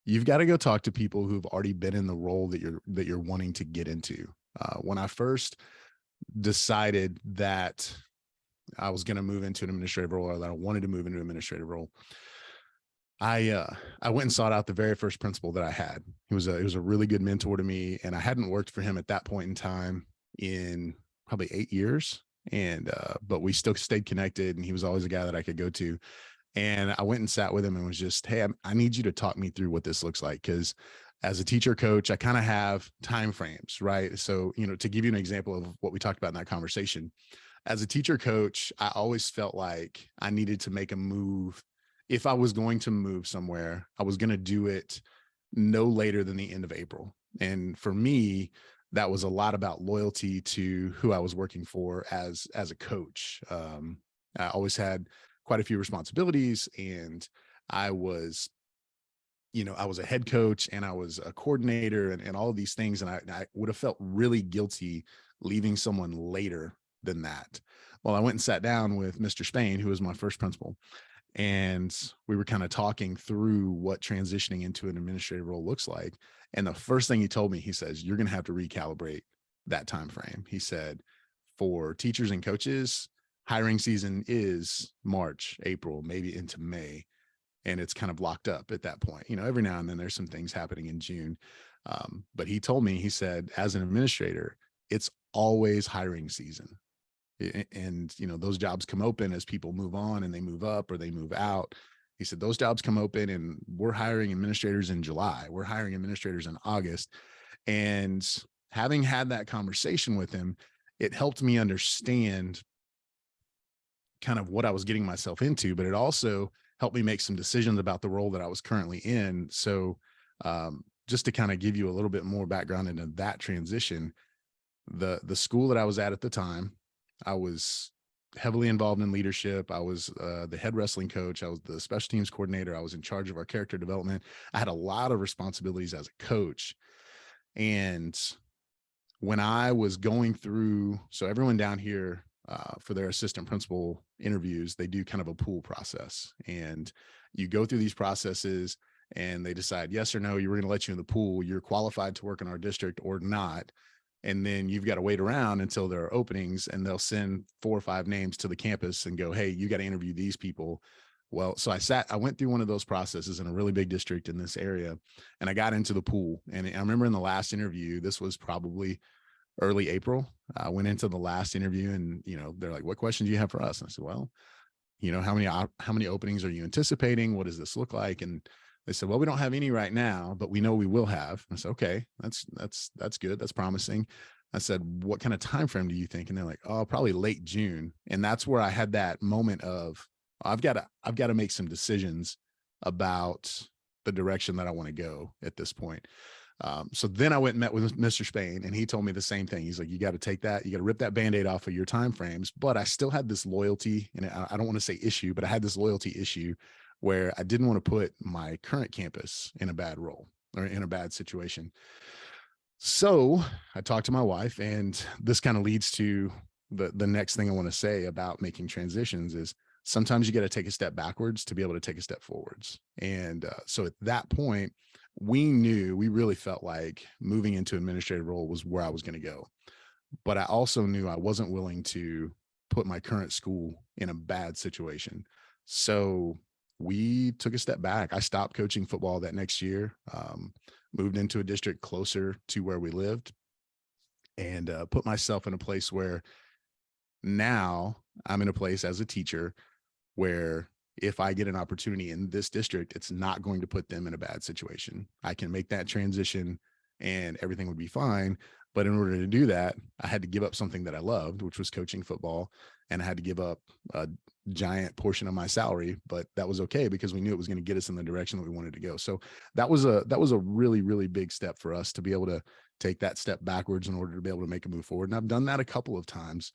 you've got to go talk to people who've already been in the role that you're wanting to get into. When I first decided that I was going to move into an administrative role, or that I wanted to move into an administrative role, I went and sought out the very first principal that I had. He was a really good mentor to me, and I hadn't worked for him at that point in time in probably 8 years. And but we still stayed connected, and he was always a guy that I could go to. And I went and sat with him and was just, hey, I need you to talk me through what this looks like, because as a teacher coach, I kind of have time frames, right? So, to give you an example of what we talked about in that conversation, as a teacher coach, I always felt like I needed to make a move. If I was going to move somewhere, I was going to do it no later than the end of April. And for me, that was a lot about loyalty to who I was working for as a coach. I always had quite a few responsibilities, and I was, I was a head coach, and I was a coordinator, and all of these things. And I would have felt really guilty leaving someone later than that. Well, I went and sat down with Mr. Spain, who was my first principal, and we were kind of talking through what transitioning into an administrative role looks like. And the first thing he told me, he says, you're going to have to recalibrate that time frame. He said, for teachers and coaches, hiring season is March, April, maybe into May. And it's kind of locked up at that point. Every now and then there's some things happening in June. But he told me, he said, as an administrator, it's always hiring season. And those jobs come open as people move on and they move up or they move out. He said those jobs come open, and we're hiring administrators in July, we're hiring administrators in August. And having had that conversation with him, it helped me understand kind of what I was getting myself into, but it also helped me make some decisions about the role that I was currently in. So just to kind of give you a little bit more background into that transition, the school that I was at the time, I was heavily involved in leadership. I was the head wrestling coach. I was the special teams coordinator. I was in charge of our character development. I had a lot of responsibilities as a coach. And when I was going through, so everyone down here for their assistant principal interviews, they do kind of a pool process. And you go through these processes, and they decide yes or no, we're going to let you in the pool. You're qualified to work in our district or not. And then you've got to wait around until there are openings, and they'll send 4 or 5 names to the campus and go, hey, you got to interview these people. Well, so I went through one of those processes in a really big district in this area, and I got into the pool. And I remember in the last interview, this was probably early April, I went into the last interview, and, they're like, what questions do you have for us? And I said, well, how many openings are you anticipating? What does this look like? And they said, well, we don't have any right now, but we know we will have. I said, okay, that's good. That's promising. I said, what kind of time frame do you think? And they're like, oh, probably late June. And that's where I had that moment of, I've got to make some decisions about the direction that I want to go at this point. So then I went and met with Mr. Spain, and he told me the same thing. He's like, you got to take that, you got to rip that Band-Aid off of your time frames. But I still had this loyalty, and I don't want to say issue, but I had this loyalty issue where I didn't want to put my current campus in a bad role or in a bad situation. So I talked to my wife, and this kind of leads to the next thing I want to say about making transitions is sometimes you got to take a step backwards to be able to take a step forwards. And so at that point, we really felt like moving into an administrative role was where I was going to go. But I also knew I wasn't willing to put my current school in a bad situation. So we took a step back. I stopped coaching football that next year, moved into a district closer to where we lived, and put myself in a place where now I'm in a place as a teacher where if I get an opportunity in this district, it's not going to put them in a bad situation. I can make that transition and everything would be fine. But in order to do that, I had to give up something that I loved, which was coaching football. And I had to give up a giant portion of my salary, but that was okay because we knew it was going to get us in the direction that we wanted to go. So that was a really, really big step for us to be able to take that step backwards in order to be able to make a move forward. And I've done that a couple of times.